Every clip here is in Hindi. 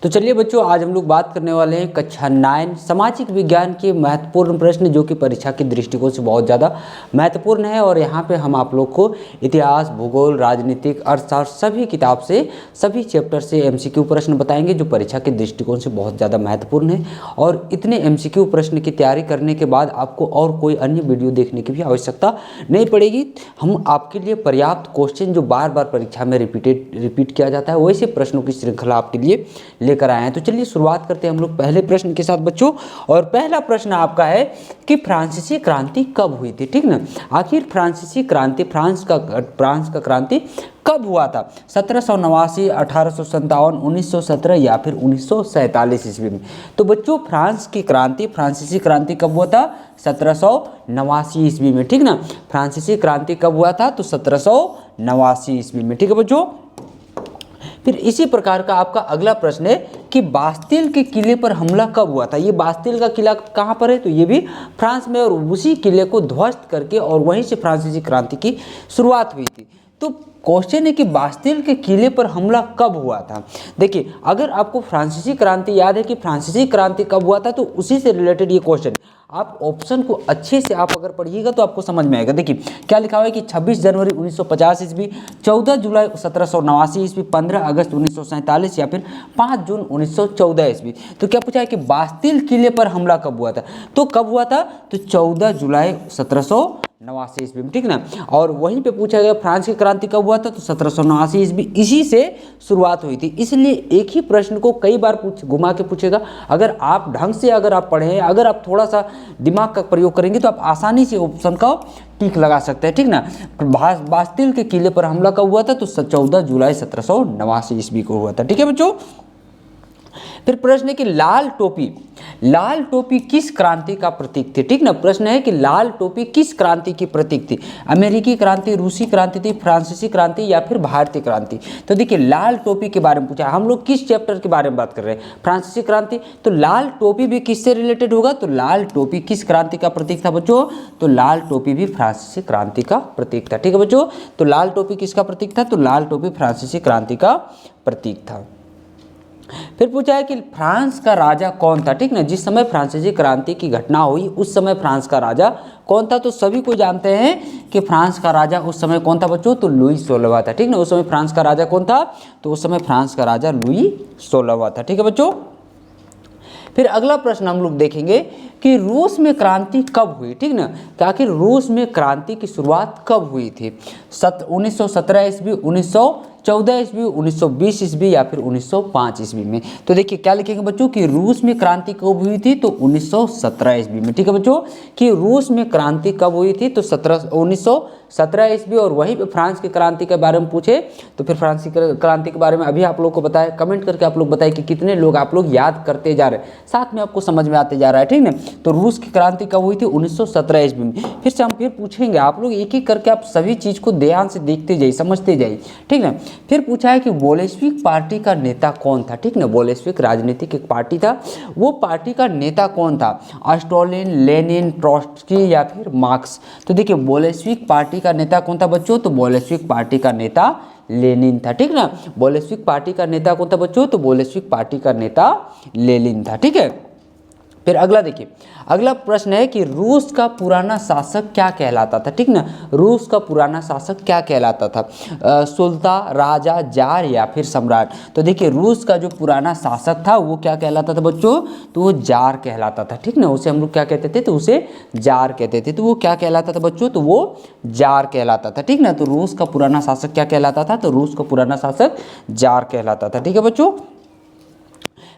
तो चलिए बच्चों, आज हम लोग बात करने वाले हैं कक्षा 9 सामाजिक विज्ञान के महत्वपूर्ण प्रश्न, जो कि परीक्षा के दृष्टिकोण से बहुत ज़्यादा महत्वपूर्ण है। और यहाँ पे हम आप लोग को इतिहास, भूगोल, राजनीतिक, अर्थशास्त्र सभी किताब से, सभी चैप्टर से एमसीक्यू प्रश्न बताएंगे, जो परीक्षा के दृष्टिकोण से बहुत ज़्यादा महत्वपूर्ण है। और इतने एमसीक्यू प्रश्न की तैयारी करने के बाद आपको और कोई अन्य वीडियो देखने की भी आवश्यकता नहीं पड़ेगी। हम आपके लिए पर्याप्त क्वेश्चन, जो बार बार परीक्षा में रिपीट किया जाता है, वैसे प्रश्नों की श्रृंखला आपके लिए लेकर आए हैं। तो चलिए शुरुआत करते हैं हम लोग पहले प्रश्न के साथ बच्चों। और पहला प्रश्न आपका है कि फ्रांसीसी क्रांति कब हुई थी, ठीक ना। आखिर फ्रांसीसी क्रांति, फ्रांस का क्रांति कब हुआ था? 1789, 1857, 1917 या फिर 1947 ईस्वी में। तो बच्चों फ्रांसीसी क्रांति कब हुआ था? 1789 ईस्वी में, ठीक ना। फ्रांसीसी क्रांति कब हुआ था? तो 1789 ईस्वी में, ठीक है बच्चों। फिर इसी प्रकार का आपका अगला प्रश्न है कि बास्तिल के किले पर हमला कब हुआ था? ये बास्तिल का किला कहाँ पर है? तो ये भी फ्रांस में, और उसी किले को ध्वस्त करके और वहीं से फ्रांसीसी क्रांति की शुरुआत हुई थी। तो क्वेश्चन है कि बास्तिल के किले पर हमला कब हुआ था? देखिए, अगर आपको फ्रांसीसी क्रांति याद है कि फ्रांसीसी क्रांति कब हुआ था, तो उसी से रिलेटेड ये क्वेश्चन, आप ऑप्शन को अच्छे से आप अगर पढ़िएगा तो आपको समझ में आएगा। देखिए क्या लिखा हुआ है कि 26 जनवरी 1950 ईस्वी, 14 जुलाई 1789 ईस्वी, 15 अगस्त 1947 या फिर 5 जून 1914 ईस्वी। तो क्या पूछा है कि बास्तिल किले पर हमला कब हुआ था? तो कब हुआ था? तो 14 जुलाई 1789 ईस्वी में, ठीक ना। और वहीं पे पूछा गया फ्रांस की क्रांति कब हुआ था? तो 1789 ईस्वी, इसी से शुरुआत हुई थी। इसलिए एक ही प्रश्न को कई बार घुमा के पूछेगा। अगर आप ढंग से अगर आप पढ़ें, अगर आप थोड़ा सा दिमाग का प्रयोग करेंगे, तो आप आसानी से ऑप्शन का टिक लगा सकते हैं, ठीक ना। बास्तिल के किले पर हमला कब हुआ था? तो 14 जुलाई 1789 ईस्वी को हुआ था, ठीक है बच्चों। फिर प्रश्न है कि लाल टोपी किस क्रांति का प्रतीक थी, ठीक ना। प्रश्न है कि लाल टोपी किस क्रांति की प्रतीक थी? अमेरिकी क्रांति, रूसी क्रांति थी, फ्रांसीसी क्रांति या फिर भारतीय क्रांति? तो देखिए, लाल टोपी के बारे में पूछा। हम लोग किस चैप्टर के बारे में बात कर रहे हैं? फ्रांसीसी क्रांति। तो लाल टोपी भी किससे रिलेटेड होगा? तो लाल टोपी किस क्रांति का प्रतीक था बच्चों? तो लाल टोपी भी फ्रांसीसी क्रांति का प्रतीक था, ठीक है बच्चों। तो लाल टोपी किसका प्रतीक था? तो लाल टोपी फ्रांसीसी क्रांति का प्रतीक था। फिर पूछा है कि फ्रांस का राजा कौन था, ठीक ना। जिस समय फ्रांसीसी क्रांति की घटना हुई, उस समय फ्रांस का राजा कौन था? तो सभी को जानते हैं कि फ्रांस का राजा उस समय कौन था बच्चों? तो लुई 16वां था, ठीक ना। उस समय फ्रांस का राजा कौन था? तो उस समय फ्रांस का राजा लुई 16वां था, ठीक है बच्चों। फिर अगला प्रश्न हम लोग देखेंगे कि रूस में क्रांति कब हुई, ठीक ना। तो आखिर रूस में क्रांति की शुरुआत कब हुई थी? 1917 ईस्वी, 1914 ईस्वी, 1920 ईस्वी या फिर 1905 ईस्वी में? तो देखिए क्या लिखेंगे बच्चों कि रूस में क्रांति कब हुई थी? तो 1917 ईस्वी में, ठीक है बच्चों। कि रूस में क्रांति कब हुई थी? तो 1917 ईस्वी। और वहीं पे फ्रांस की क्रांति के बारे में पूछे तो फिर फ्रांस की क्रांति के बारे में अभी आप लोग को बताया, कमेंट करके आप लोग बताए कि कितने लोग आप लोग याद करते जा रहे हैं, साथ में आपको समझ में आते जा रहा है, ठीक ना। तो रूस की क्रांति कब हुई थी? 1917 ईस्वी में। फिर से हम फिर पूछेंगे, आप लोग एक एक करके आप सभी चीज़ को ध्यान से देखते जाइए, समझते जाइए, ठीक ना। फिर पूछा है कि बोल्शेविक पार्टी का नेता कौन था, ठीक ना। बोल्शेविक राजनीतिक एक पार्टी था, वो पार्टी का नेता कौन था? स्टालिन, लेनिन, ट्रोट्स्की या फिर मार्क्स? तो देखिए, बोल्शेविक पार्टी का नेता कौन था बच्चों? तो बोल्शेविक पार्टी का नेता लेनिन था, ठीक ना। बोल्शेविक पार्टी का नेता कौन था बच्चों? तो बोल्शेविक पार्टी का नेता लेनिन था, ठीक है। फिर अगला देखिए, अगला प्रश्न है कि रूस का पुराना शासक क्या कहलाता था, ठीक ना। रूस का पुराना शासक क्या कहलाता था? सुल्तान, राजा, जार या फिर सम्राट? तो देखिए, रूस का जो पुराना शासक था वो क्या कहलाता था बच्चों? तो वो जार कहलाता था, ठीक ना। उसे हम लोग क्या कहते थे? तो उसे जार कहते थे। तो वो क्या कहलाता था बच्चों? तो वो जार कहलाता था, ठीक ना। तो रूस का पुराना शासक क्या कहलाता था? तो रूस का पुराना शासक जार कहलाता था, ठीक है बच्चों।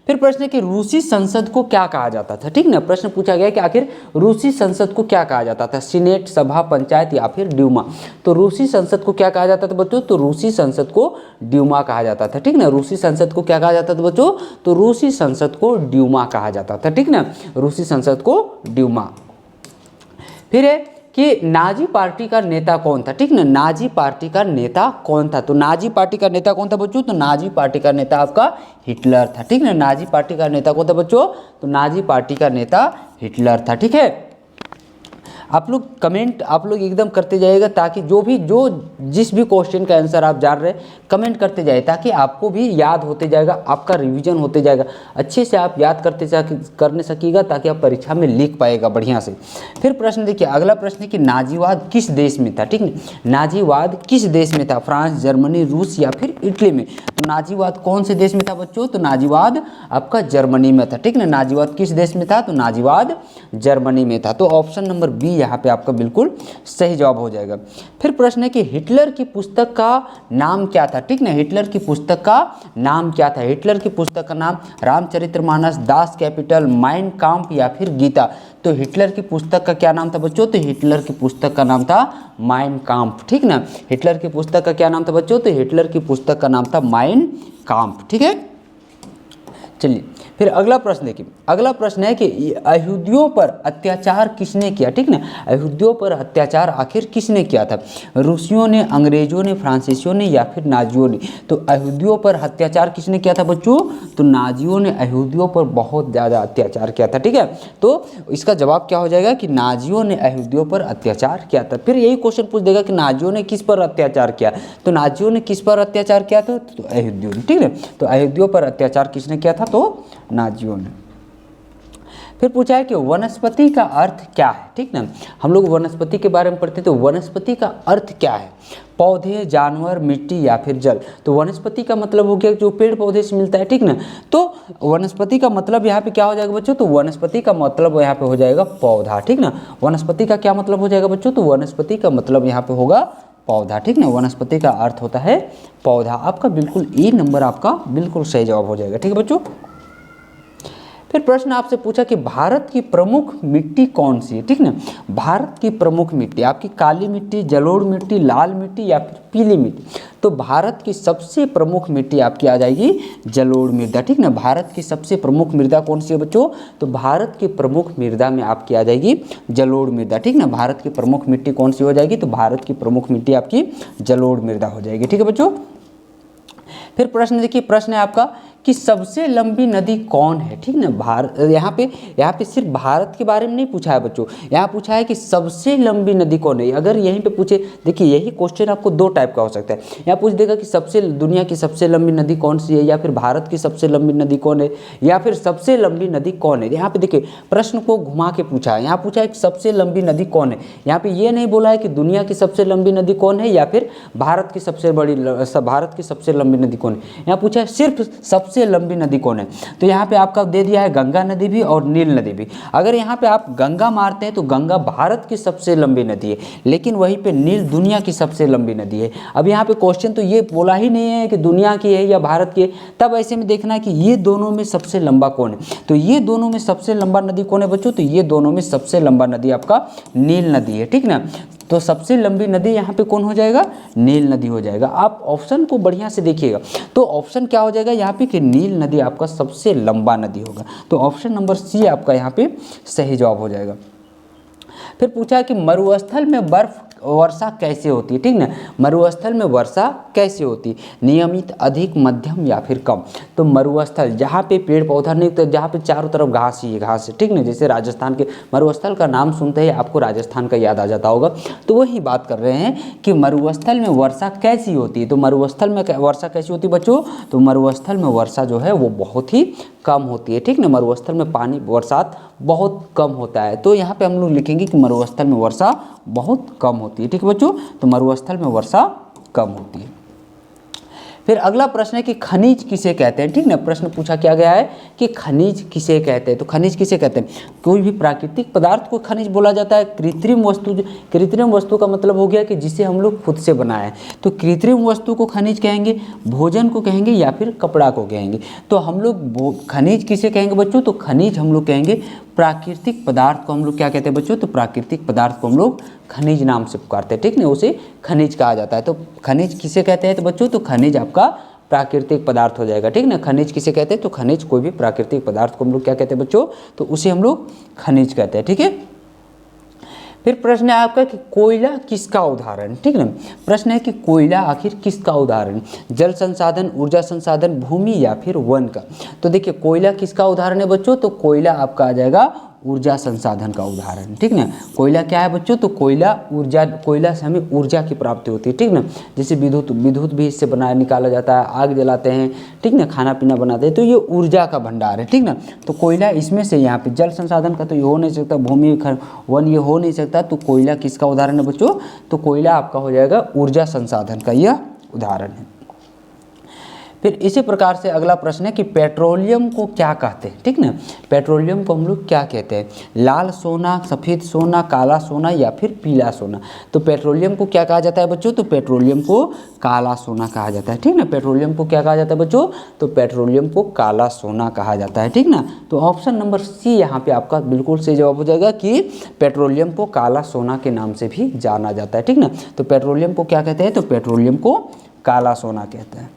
फिर प्रश्न है कि रूसी संसद को क्या कहा जाता था, ठीक ना। प्रश्न पूछा गया कि आखिर रूसी संसद को क्या कहा जाता था? सीनेट, सभा, पंचायत या फिर ड्यूमा? तो रूसी संसद को क्या कहा जाता था बच्चों? तो रूसी संसद को ड्यूमा कहा जाता था, ठीक ना। रूसी संसद को क्या कहा जाता था बच्चों? तो रूसी संसद को ड्यूमा कहा जाता था, ठीक ना। रूसी संसद को ड्यूमा। फिर है कि नाजी पार्टी का नेता कौन था, ठीक ना। नाजी पार्टी का नेता कौन था? तो नाजी पार्टी का नेता कौन था बच्चों? तो नाजी पार्टी का नेता आपका हिटलर था, ठीक ना। नाजी पार्टी का नेता कौन था बच्चों? तो नाजी पार्टी का नेता हिटलर था, ठीक है। आप लोग कमेंट आप लोग एकदम करते जाइएगा, ताकि जो जिस भी क्वेश्चन का आंसर आप जान रहे हैं कमेंट करते जाइए, ताकि आपको भी याद होते जाएगा, आपका रिवीजन होते जाएगा, अच्छे से आप याद करने सकिएगा, ताकि आप परीक्षा में लिख पाएगा बढ़िया से। फिर प्रश्न देखिए, अगला प्रश्न है कि नाजीवाद किस देश में था, ठीक है। नाजीवाद किस देश में था, फ्रांस, जर्मनी, रूस या फिर इटली में। तो नाजीवाद कौन से देश में था बच्चों, तो नाजीवाद आपका जर्मनी में था, ठीक है ना। नाजीवाद किस देश में था, तो नाजीवाद जर्मनी में था। तो ऑप्शन नंबर बी यहाँ पे आपका बिल्कुल सही जवाब हो जाएगा। फिर प्रश्न है कि हिटलर की पुस्तक का नाम क्या था, ठीक ना। हिटलर की पुस्तक का नाम क्या था, हिटलर की पुस्तक का नाम Ramcharitmanas, Das Kapital, mine Kampf या फिर गीता। तो हिटलर की पुस्तक का क्या नाम था बच्चों, तो हिटलर की पुस्तक का नाम था माइन काम्प, ठीक ना। हिटलर की पुस्तक का क्या नाम था बच्चों, तो हिटलर की पुस्तक का नाम था माइन काम्प, ठीक है। चलिए फिर अगला प्रश्न देखिए, अगला प्रश्न है कि यहूदियों पर अत्याचार किसने किया, ठीक ना। यहूदियों पर अत्याचार आखिर किसने किया था, रूसियों ने, अंग्रेजों ने, फ्रांसीसियों ने या फिर नाजियों ने। तो यहूदियों पर अत्याचार किसने किया था बच्चों, तो नाजियों ने यहूदियों पर बहुत ज़्यादा अत्याचार किया था, ठीक है। तो इसका जवाब क्या हो जाएगा कि नाजियों ने यहूदियों पर अत्याचार किया था। फिर यही क्वेश्चन पूछ देगा कि नाजियों ने किस पर अत्याचार किया, तो नाजियों ने किस पर अत्याचार किया था, तो यहूदियों ने, ठीक है। तो यहूदियों पर अत्याचार किसने किया था, तो नाजियों ने। फिर पूछा है कि वनस्पति का अर्थ क्या है, ठीक ना। हम लोग वनस्पति के बारे में पढ़ते, तो वनस्पति का अर्थ क्या है, पौधे, जानवर, मिट्टी या फिर जल। तो वनस्पति का मतलब हो गया जो पेड़ पौधे से मिलता है, ठीक ना। तो वनस्पति का मतलब यहाँ पे क्या हो जाएगा बच्चों, तो वनस्पति का मतलब यहाँ पे हो जाएगा पौधा, ठीक ना। वनस्पति का क्या मतलब हो जाएगा बच्चों, तो वनस्पति का मतलब यहाँ पे होगा पौधा, ठीक ना। वनस्पति का अर्थ होता है पौधा। आपका बिल्कुल ए नंबर आपका बिल्कुल सही जवाब हो जाएगा, ठीक है बच्चों। फिर प्रश्न आपसे पूछा कि भारत की प्रमुख मिट्टी कौन सी है, ठीक ना। भारत की प्रमुख मिट्टी आपकी काली मिट्टी, जलोढ़ मिट्टी, लाल मिट्टी या फिर पीली मिट्टी। तो भारत की सबसे प्रमुख मिट्टी आपकी आ जाएगी जलोढ़ मृदा, ठीक ना। भारत की सबसे प्रमुख मृदा कौन सी है बच्चों, तो भारत की प्रमुख मृदा में आपकी आ जाएगी जलोढ़ मृदा, ठीक ना। भारत की प्रमुख मिट्टी कौन सी हो जाएगी, तो भारत की प्रमुख मिट्टी आपकी जलोढ़ मृदा हो जाएगी, ठीक है बच्चों। फिर प्रश्न देखिए, प्रश्न है आपका कि सबसे लंबी नदी कौन है, ठीक ना। भारत यहाँ पे सिर्फ भारत के बारे में नहीं पूछा है बच्चों, यहाँ पूछा है कि सबसे लंबी नदी कौन है। अगर यहीं पे पूछे, देखिए यही क्वेश्चन आपको दो टाइप का हो सकता है। यहाँ पूछ देगा कि दुनिया की सबसे लंबी नदी कौन सी है, या फिर भारत की सबसे लंबी नदी कौन है, या फिर सबसे लंबी नदी कौन है। यहाँ पे देखिए प्रश्न को घुमा के पूछा है, यहाँ पूछा है कि सबसे लंबी नदी कौन है। यहाँ पे ये नहीं बोला है कि दुनिया की सबसे लंबी नदी कौन है या फिर भारत की सबसे लंबी नदी कौन है। यहाँ पूछा है सिर्फ सबसे लंबी नदी कौन है। तो यहाँ पे आपका दे दिया है गंगा नदी भी और नील नदी भी। अगर यहाँ पे आप गंगा मारते हैं तो गंगा भारत की सबसे लंबी नदी है, लेकिन वहीं पे नील दुनिया की सबसे लंबी नदी है। अब यहाँ पे क्वेश्चन तो ये बोला ही नहीं है कि दुनिया की है या भारत की है, तब ऐसे में देखना है कि ये दोनों में सबसे लंबा कौन है। तो ये दोनों में सबसे लंबा नदी कौन है बच्चों, तो ये दोनों में सबसे लंबा नदी आपका नील नदी है, ठीक ना। तो सबसे लंबी नदी यहाँ पे कौन हो जाएगा, नील नदी हो जाएगा। आप ऑप्शन को बढ़िया से देखिएगा, तो ऑप्शन क्या हो जाएगा यहाँ पे कि नील नदी आपका सबसे लंबा नदी होगा। तो ऑप्शन नंबर सी आपका यहाँ पे सही जवाब हो जाएगा। फिर पूछा है कि मरुस्थल में बर्फ वर्षा कैसे होती है, ठीक ना। मरुस्थल में वर्षा कैसे होती है, नियमित, अधिक, मध्यम या फिर कम। तो मरुस्थल जहाँ पे पेड़ पौधा नहीं, तो जहाँ पे चारों तरफ घास ही घास है, ठीक ना। जैसे राजस्थान के मरुस्थल का नाम सुनते ही आपको राजस्थान का याद आ जाता होगा। तो वही बात कर रहे हैं कि मरुस्थल में वर्षा कैसी होती है। तो मरुस्थल में वर्षा कैसी होती है बच्चों, तो मरुस्थल में वर्षा जो है वो बहुत ही कम होती है, ठीक ना। मरुस्थल में पानी बरसात बहुत कम होता है। तो यहाँ पे हम लोग लिखेंगे कि मरुस्थल में वर्षा बहुत कम होती है, ठीक है बच्चों। तो मरुस्थल में वर्षा कम होती है। फिर अगला प्रश्न है कि खनिज किसे कहते हैं, ठीक ना। प्रश्न पूछा क्या गया है कि खनिज किसे कहते हैं। तो खनिज किसे कहते हैं, कोई भी प्राकृतिक पदार्थ को खनिज बोला जाता है। कृत्रिम वस्तु का मतलब हो गया कि जिसे हम लोग खुद से बनाए। तो कृत्रिम वस्तु को खनिज कहेंगे, भोजन को कहेंगे या फिर कपड़ा को कहेंगे। तो हम लोग खनिज किसे कहेंगे बच्चों, तो खनिज हम लोग कहेंगे प्राकृतिक पदार्थ को हम लोग क्या कहते हैं बच्चों, तो प्राकृतिक पदार्थ को हम लोग खनिज नाम से पुकारते हैं, ठीक ना। उसे खनिज कहा जाता है। तो खनिज किसे कहते हैं तो बच्चों, तो खनिज आपका प्राकृतिक पदार्थ हो जाएगा, ठीक ना। खनिज किसे कहते हैं, तो खनिज कोई भी प्राकृतिक पदार्थ को हम लोग क्या कहते हैं बच्चों, तो उसे हम लोग खनिज कहते हैं, ठीक है। फिर प्रश्न है आपका कि कोयला किसका उदाहरण, ठीक ना। प्रश्न है कि कोयला आखिर किसका उदाहरण, जल संसाधन, ऊर्जा संसाधन, भूमि या फिर वन का। तो देखिए कोयला किसका उदाहरण है बच्चों, तो कोयला आपका आ जाएगा ऊर्जा संसाधन का उदाहरण, ठीक ना। कोयला क्या है बच्चों, तो कोयला ऊर्जा, कोयला से हमें ऊर्जा की प्राप्ति होती है, ठीक ना। जैसे विद्युत भी इससे बनाया निकाला जाता है, आग जलाते हैं, ठीक ना, खाना पीना बनाते हैं, तो ये ऊर्जा का भंडार है, ठीक ना। तो कोयला इसमें से, यहाँ पे जल संसाधन का तो ये हो नहीं सकता, भूमि वन ये हो नहीं सकता, तो कोयला किसका उदाहरण है बच्चों, तो कोयला आपका हो जाएगा ऊर्जा संसाधन का यह उदाहरण है। फिर इसी प्रकार से अगला प्रश्न है कि पेट्रोलियम को क्या कहते हैं, ठीक ना। पेट्रोलियम को हम लोग क्या कहते हैं, लाल सोना, सफ़ेद सोना, काला सोना या फिर पीला सोना। तो पेट्रोलियम को क्या कहा जाता है बच्चों, तो पेट्रोलियम को काला सोना कहा जाता है, ठीक ना। पेट्रोलियम को क्या कहा जाता है बच्चों, तो पेट्रोलियम को काला सोना कहा जाता है, ठीक ना। तो ऑप्शन नंबर सी यहाँ पे आपका बिल्कुल सही जवाब हो जाएगा कि पेट्रोलियम को काला सोना के नाम से भी जाना जाता है, ठीक ना। तो पेट्रोलियम को क्या कहते हैं, तो पेट्रोलियम को काला सोना कहते हैं।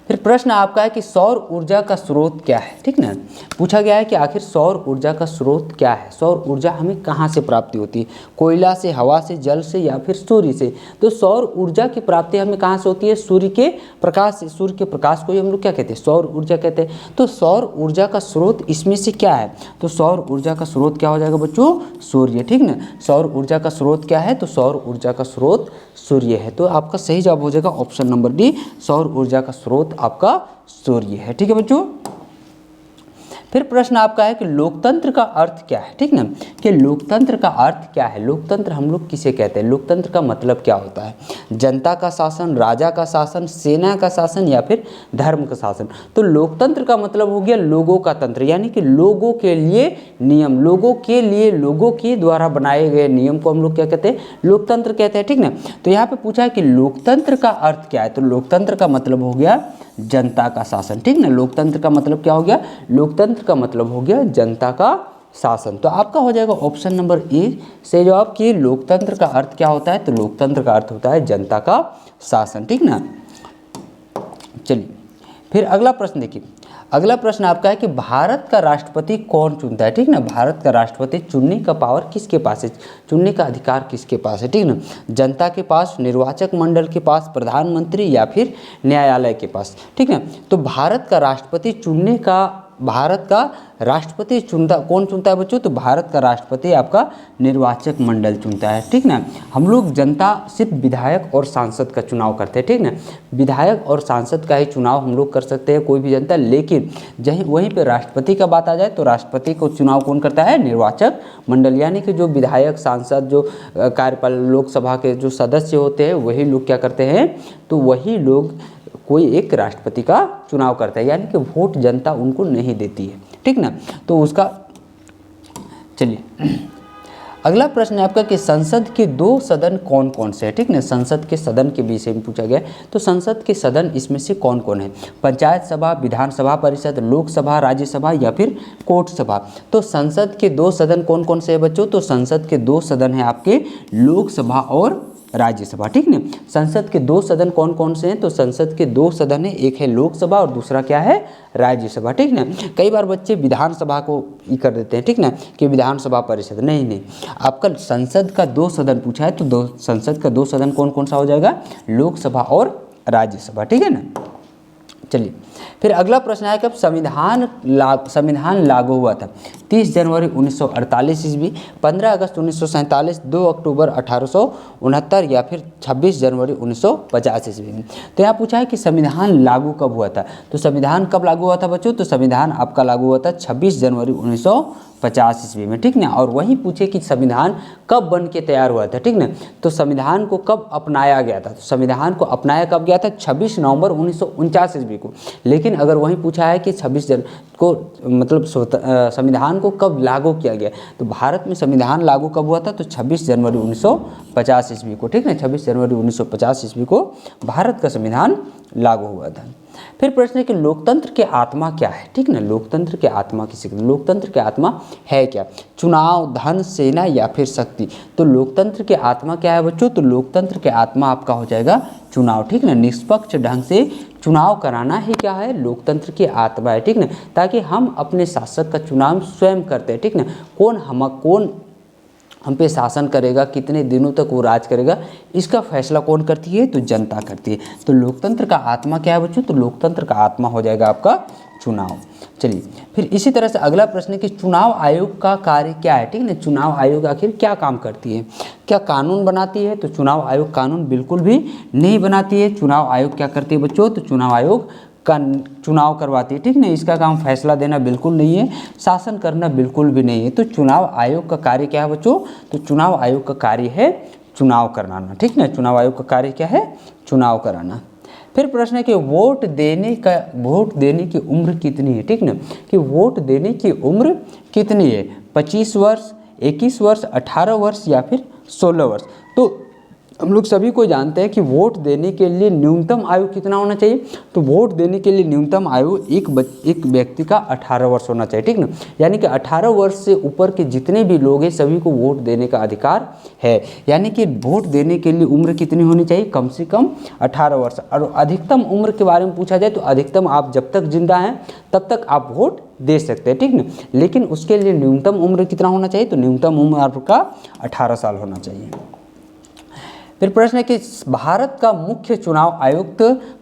फिर प्रश्न आपका है कि सौर ऊर्जा का स्रोत क्या है, ठीक ना। पूछा गया है कि आखिर सौर ऊर्जा का स्रोत क्या है, सौर ऊर्जा हमें कहाँ से प्राप्ति होती है, कोयला से, हवा से, जल से या फिर सूर्य से। तो सौर ऊर्जा की प्राप्ति हमें कहाँ से होती है, सूर्य के प्रकाश से। सूर्य के प्रकाश को ही हम लोग क्या कहते हैं, सौर ऊर्जा कहते हैं। तो सौर ऊर्जा का स्रोत इसमें से क्या है, तो सौर ऊर्जा का स्रोत क्या हो जाएगा बच्चों, सूर्य, ठीक ना। सौर ऊर्जा का स्रोत क्या है, तो सौर ऊर्जा का स्रोत सूर्य है। तो आपका सही जवाब हो जाएगा ऑप्शन नंबर डी, सौर ऊर्जा का स्रोत आपका सूर्य है, ठीक है बच्चों। फिर प्रश्न आपका है कि लोकतंत्र का अर्थ क्या है, ठीक ना, कि लोकतंत्र का अर्थ क्या है, लोकतंत्र हम लोग किसे कहते हैं, लोकतंत्र का मतलब क्या होता है, जनता का शासन, राजा का शासन, सेना का शासन या फिर धर्म का शासन। तो लोकतंत्र का मतलब हो गया लोगों का तंत्र, यानी कि लोगों के लिए नियम, लोगों के लिए, लोगों के द्वारा बनाए गए नियम को हम लोग क्या कहते हैं, लोकतंत्र कहते हैं, ठीक ना। तो यहाँ पे पूछा है कि लोकतंत्र का अर्थ क्या है, तो लोकतंत्र का मतलब हो गया जनता का शासन, ठीक ना। लोकतंत्र का मतलब क्या हो गया, लोकतंत्र का मतलब हो गया जनता का शासन। तो आपका हो जाएगा ऑप्शन नंबर ए से जवाब कि लोकतंत्र का अर्थ क्या होता है, तो लोकतंत्र का अर्थ होता है जनता का शासन, ठीक ना। चलिए फिर अगला प्रश्न देखिए। अगला प्रश्न आपका है कि भारत का राष्ट्रपति कौन चुनता है, ठीक ना। भारत का राष्ट्रपति चुनने का पावर किसके पास है, चुनने का अधिकार किसके पास है, ठीक ना। जनता के पास, निर्वाचक मंडल के पास, प्रधानमंत्री या फिर न्यायालय के पास, ठीक ना। तो भारत का राष्ट्रपति चुनने का, भारत का राष्ट्रपति कौन चुनता है बच्चों, तो भारत का राष्ट्रपति आपका निर्वाचक मंडल चुनता है, ठीक ना। हम लोग जनता सिर्फ विधायक और सांसद का चुनाव करते हैं, ठीक ना। विधायक और सांसद का ही चुनाव हम लोग कर सकते हैं, कोई भी जनता, लेकिन वहीं पे राष्ट्रपति का बात आ जाए तो राष्ट्रपति को चुनाव कौन करता है, निर्वाचक मंडल, यानी कि जो विधायक, सांसद, जो कार्यपालक लोकसभा के जो सदस्य होते हैं वही लोग क्या करते हैं, तो वही लोग कोई एक राष्ट्रपति का चुनाव करता है, यानी कि वोट जनता उनको नहीं देती है, ठीक ना। तो उसका, चलिए अगला प्रश्न है आपका कि संसद के दो सदन कौन कौन से हैं, ठीक ना। संसद के सदन के विषय में पूछा गया। तो संसद के सदन इसमें से कौन कौन है, पंचायत सभा, विधानसभा परिषद, लोकसभा, राज्यसभा या फिर कोर्ट सभा। तो संसद के दो सदन कौन कौन से हैं बच्चों, तो संसद के दो सदन हैं आपके लोकसभा और राज्यसभा, ठीक ना। संसद के दो सदन कौन कौन से हैं, तो संसद के दो सदन है, एक है लोकसभा और दूसरा क्या है, राज्यसभा, ठीक ना। कई बार बच्चे विधानसभा को ये कर देते हैं, ठीक ना, कि विधानसभा परिषद, नहीं, आपका संसद का दो सदन पूछा है तो संसद का दो सदन कौन कौन सा हो जाएगा, लोकसभा और राज्यसभा, ठीक है ना। चलिए फिर अगला प्रश्न है कि संविधान लागू हुआ था 30 जनवरी 1948 ईस्वी, 15 अगस्त 1947, 2 अक्टूबर 1869 या फिर 26 जनवरी 1950 ईस्वी में। तो यहाँ पूछा है कि संविधान लागू कब हुआ था। तो संविधान कब लागू हुआ था बच्चों, तो संविधान आपका लागू हुआ था 26 जनवरी 1950 ईस्वी में, ठीक ना। और वही पूछे कि संविधान कब बन के तैयार हुआ था, ठीक ना। तो संविधान को कब अपनाया गया था, तो संविधान को अपनाया कब गया था, 26 नवंबर 1949 ईस्वी को। लेकिन अगर वही पूछा है कि 26 जनवरी को मतलब संविधान को कब लागू किया गया, तो भारत में संविधान लागू कब हुआ था, तो 26 जनवरी 1950 ईस्वी को, ठीक ना। 26 जनवरी 1950 ईस्वी को भारत का संविधान लागू हुआ था। फिर प्रश्न है कि लोकतंत्र की आत्मा क्या है, ठीक ना। लोकतंत्र की आत्मा किसे कहते हैं, लोकतंत्र की आत्मा है क्या, चुनाव, धन, सेना या फिर शक्ति। तो लोकतंत्र की आत्मा क्या है बच्चों, तो लोकतंत्र की आत्मा आपका हो जाएगा चुनाव, ठीक ना। निष्पक्ष ढंग से चुनाव कराना ही क्या है, लोकतंत्र की आत्मा है, ठीक ना। ताकि हम अपने शासक का चुनाव स्वयं करते हैं, ठीक ना। कौन हम पे शासन करेगा, कितने दिनों तक वो राज करेगा, इसका फैसला कौन करती है? तो जनता करती है। तो लोकतंत्र का आत्मा क्या है बच्चों? तो लोकतंत्र का आत्मा हो जाएगा आपका चुनाव। चलिए फिर इसी तरह से अगला प्रश्न है कि चुनाव आयोग का कार्य क्या है? ठीक है ना, चुनाव आयोग आखिर क्या काम करती है? क्या कानून बनाती है? तो चुनाव आयोग कानून बिल्कुल भी नहीं बनाती है। चुनाव आयोग क्या करती है बच्चों? तो चुनाव आयोग का चुनाव करवाती है। ठीक ना, इसका काम फैसला देना बिल्कुल नहीं है, शासन करना बिल्कुल भी नहीं है। तो चुनाव आयोग का कार्य क्या है बच्चों? तो चुनाव आयोग का कार्य है चुनाव कराना। ठीक ना, चुनाव आयोग का कार्य क्या है? चुनाव कराना। फिर प्रश्न है कि वोट देने की उम्र कितनी है? ठीक ना, कि वोट देने की उम्र कितनी है? 25 वर्ष, 21 वर्ष, 18 वर्ष या फिर 16 वर्ष। तो हम लोग सभी को जानते हैं कि वोट देने के लिए न्यूनतम आयु कितना होना चाहिए? तो वोट देने के लिए न्यूनतम आयु एक व्यक्ति का 18 वर्ष होना चाहिए। ठीक ना, यानी कि 18 वर्ष से ऊपर के जितने भी लोग हैं सभी को वोट देने का अधिकार है। यानी कि वोट देने के लिए उम्र कितनी होनी चाहिए? कम से कम 18 वर्ष। और अधिकतम उम्र के बारे में पूछा जाए तो अधिकतम आप जब तक जिंदा हैं तब तक आप वोट दे सकते हैं। ठीक ना, लेकिन उसके लिए न्यूनतम उम्र कितना होना चाहिए? तो न्यूनतम उम्र आपका 18 साल होना चाहिए। फिर प्रश्न है कि भारत का मुख्य चुनाव आयुक्त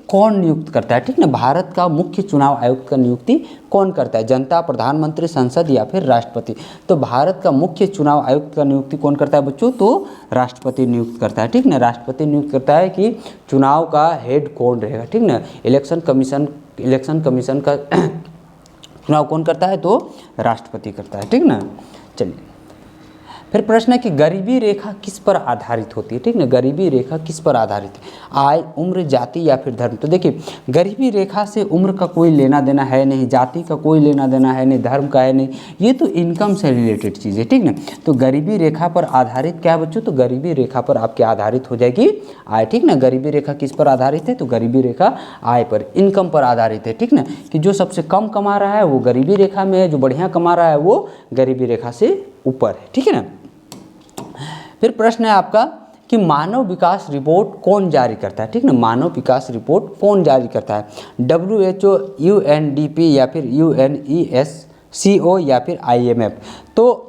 कौन नियुक्त करता है? ठीक ना, भारत का मुख्य चुनाव आयुक्त का नियुक्ति कौन करता है? जनता, प्रधानमंत्री, संसद या फिर राष्ट्रपति? तो भारत का मुख्य चुनाव आयुक्त का नियुक्ति कौन करता है बच्चों? तो राष्ट्रपति नियुक्त करता है। ठीक ना, राष्ट्रपति नियुक्त करता है कि चुनाव का हेड कौन रहेगा। ठीक ना, इलेक्शन कमीशन का चुनाव कौन करता है? तो राष्ट्रपति करता है। ठीक ना, चलिए फिर प्रश्न है कि गरीबी रेखा किस पर आधारित होती है? ठीक ना, गरीबी रेखा किस पर आधारित है? आय, उम्र, जाति या फिर धर्म? तो देखिए गरीबी रेखा से उम्र का कोई लेना देना है नहीं, जाति का कोई लेना देना है नहीं, धर्म का है नहीं, ये तो इनकम से रिलेटेड चीज़ है। ठीक ना, तो गरीबी रेखा पर आधारित क्या है बच्चों? तो गरीबी रेखा पर आपकी आधारित हो जाएगी आय। ठीक ना, गरीबी रेखा किस पर आधारित है? तो गरीबी रेखा आय पर, इनकम पर आधारित है। ठीक ना, कि जो सबसे कम कमा रहा है वो गरीबी रेखा में है, जो बढ़िया कमा रहा है वो गरीबी रेखा से ऊपर है। ठीक है ना। फिर प्रश्न है आपका कि मानव विकास रिपोर्ट कौन जारी करता है? ठीक ना, मानव विकास रिपोर्ट कौन जारी करता है? WHO, UNDP या फिर UNESCO या फिर IMF? तो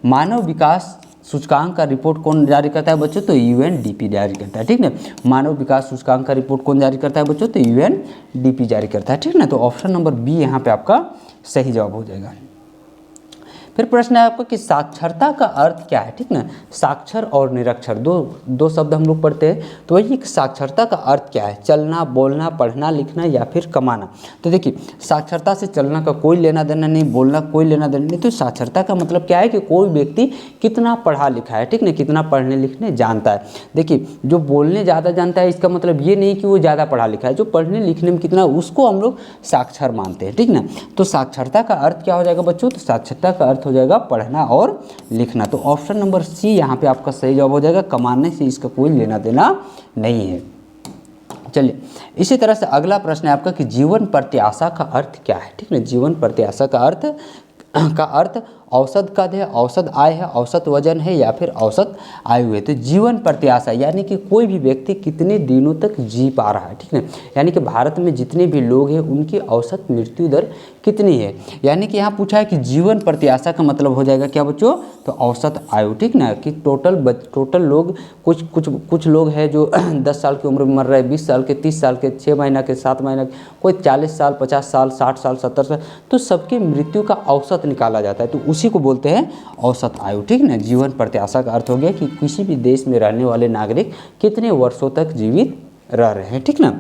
मानव विकास सूचकांक का रिपोर्ट कौन जारी करता है बच्चों? तो UNDP जारी करता है। ठीक ना, मानव विकास सूचकांक का रिपोर्ट कौन जारी करता है बच्चों? तो UNDP जारी करता है। ठीक ना, तो ऑप्शन नंबर बी यहाँ पे आपका सही जवाब हो जाएगा। फिर प्रश्न है आपका कि साक्षरता का अर्थ क्या है? ठीक ना, साक्षर और निरक्षर दो शब्द हम लोग पढ़ते हैं, तो वही साक्षरता का अर्थ क्या है? चलना, बोलना, पढ़ना, लिखना या फिर कमाना? तो देखिए साक्षरता से चलना का कोई लेना देना नहीं, बोलना कोई लेना देना नहीं। तो साक्षरता का मतलब क्या है कि कोई व्यक्ति कितना पढ़ा लिखा है। ठीक ना, कितना पढ़ने लिखने जानता है। देखिए जो बोलने ज़्यादा जानता है इसका मतलब ये नहीं कि वो ज़्यादा पढ़ा लिखा है, जो पढ़ने लिखने में कितना उसको हम लोग साक्षर मानते हैं। ठीक ना, तो साक्षरता का अर्थ क्या हो जाएगा बच्चों? तो साक्षरता का अर्थ हो जाएगा पढ़ना और लिखना। तो ऑप्शन नंबर सी यहाँ पे आपका सही जवाब हो जाएगा। कमाने से इसका कोई लेना देना नहीं है। चलिए इसी तरह से अगला प्रश्न है आपका कि जीवन प्रत्याशा का अर्थ क्या है? ठीक है, जीवन प्रत्याशा का अर्थ औसत कद है, औसत आय है, औसत वजन है या फिर औसत आयु है? तो जीवन प्रत्याशा यानी कि कोई भी व्यक्ति कितने दिनों तक जी पा रहा है। ठीक है, यानी कि भारत में जितने भी लोग हैं उनकी औसत मृत्यु दर कितनी है? यानी कि यहाँ पूछा है कि जीवन प्रत्याशा का मतलब हो जाएगा क्या बच्चों? तो औसत आयु। ठीक ना, कि टोटल लोग कुछ लोग हैं जो 10 साल की उम्र में मर रहे हैं, 20 साल के, 30 साल के, 6 महीना के, 7 महीना के, कोई 40 साल, 50 साल, 60 साल, 70 साल, तो सबकी मृत्यु का औसत निकाला जाता है, तो उसी को बोलते हैं औसत आयु। ठीक ना, जीवन प्रत्याशा का अर्थ हो गया कि किसी भी देश में रहने वाले नागरिक कितने वर्षों तक जीवित रह रहे हैं। ठीक ना,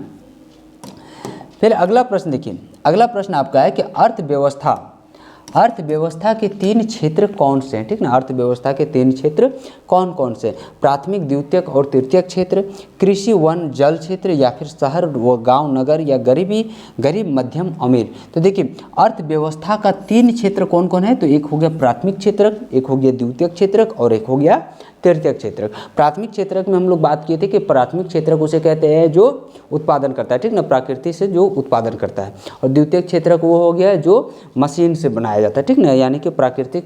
फिर अगला प्रश्न देखिए, अगला प्रश्न आपका है कि अर्थव्यवस्था के 3 क्षेत्र कौन से हैं? ठीक ना, अर्थव्यवस्था के 3 क्षेत्र कौन कौन से? प्राथमिक, द्वितीयक और तृतीयक क्षेत्र, कृषि, वन, जल क्षेत्र या फिर शहर व गांव, नगर या गरीब, मध्यम, अमीर? तो देखिए अर्थव्यवस्था का 3 क्षेत्र कौन कौन है? तो एक हो गया प्राथमिक क्षेत्रक, एक हो गया द्वितीयक क्षेत्रक और एक हो गया तृतीयक क्षेत्रक। प्राथमिक क्षेत्रक में हम लोग बात किए थे कि प्राथमिक क्षेत्रक उसे कहते हैं जो उत्पादन करता है। ठीक ना, प्रकृति से जो उत्पादन करता है। और द्वितीयक क्षेत्रक वो हो गया जो मशीन से बनाया जाता है। ठीक ना, यानी कि प्राकृतिक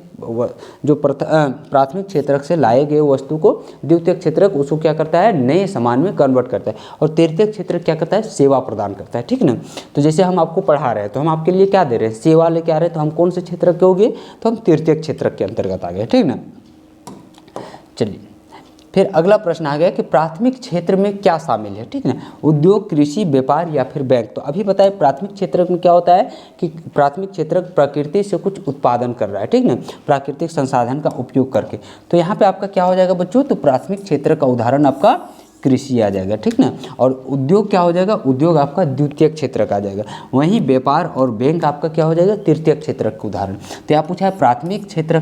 जो प्राथमिक क्षेत्रक से लाए गए वस्तु को द्वितीयक क्षेत्रक उसको क्या करता है? नए सामान में कन्वर्ट करता है। और तृतीयक क्षेत्रक क्या करता है? सेवा प्रदान करता है। ठीक ना, तो जैसे हम आपको पढ़ा रहे हैं तो हम आपके लिए क्या दे रहे हैं? सेवा लेके आ रहे हैं, तो हम कौन से क्षेत्रक के हो गए? तो हम तृतीयक क्षेत्रक के अंतर्गत आ गए। ठीक ना, चलिए, फिर अगला प्रश्न आ गया कि प्राथमिक क्षेत्र में क्या शामिल है, ठीक है ना, उद्योग, कृषि, व्यापार या फिर बैंक। तो अभी बताए प्राथमिक क्षेत्र में क्या होता है कि प्राथमिक क्षेत्र प्रकृति से कुछ उत्पादन कर रहा है, ठीक ना, प्राकृतिक संसाधन का उपयोग करके। तो यहाँ पे आपका क्या हो जाएगा बच्चों, तो प्राथमिक क्षेत्र का उदाहरण आपका कृषि आ जाएगा, ठीक ना। और उद्योग क्या हो जाएगा, उद्योग आपका द्वितीय क्षेत्र का आ जाएगा। वहीं व्यापार और बैंक आपका क्या हो जाएगा, तृतीय क्षेत्र का उदाहरण। तो यहाँ पूछा है प्राथमिक क्षेत्र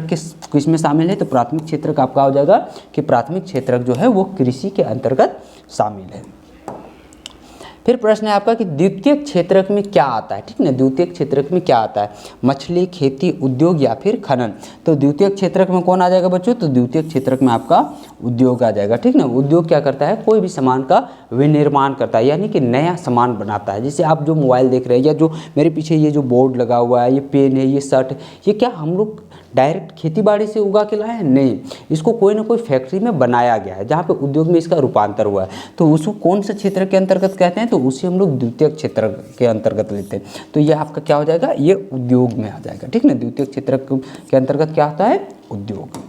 किस में शामिल है, तो प्राथमिक क्षेत्र का आपका हो जाएगा कि प्राथमिक क्षेत्र जो है वो कृषि के अंतर्गत शामिल है। फिर प्रश्न है आपका कि द्वितीय क्षेत्रक में क्या आता है, ठीक ना, द्वितीय क्षेत्रक में क्या आता है, मछली, खेती, उद्योग या फिर खनन। तो द्वितीय क्षेत्रक में कौन आ जाएगा बच्चों, तो द्वितीय क्षेत्रक में आपका उद्योग आ जाएगा, ठीक ना। उद्योग क्या करता है, कोई भी सामान का विनिर्माण करता है, यानी कि नया सामान बनाता है। जैसे आप जो मोबाइल देख रहे हैं या जो मेरे पीछे ये जो बोर्ड लगा हुआ है, ये पेन है, ये शर्ट है, ये क्या हम लोग डायरेक्ट खेती बाड़ी से उगा के लाए हैं, नहीं, इसको कोई ना कोई फैक्ट्री में बनाया गया है जहाँ पे उद्योग में इसका रूपांतर हुआ है। तो उसको कौन से क्षेत्र के अंतर्गत कहते हैं, तो उसे हम लोग द्वितीय क्षेत्र के अंतर्गत लेते हैं। तो ये आपका क्या हो जाएगा, ये उद्योग में आ जाएगा, ठीक ना। द्वितीय क्षेत्र के अंतर्गत क्या आता है, उद्योग।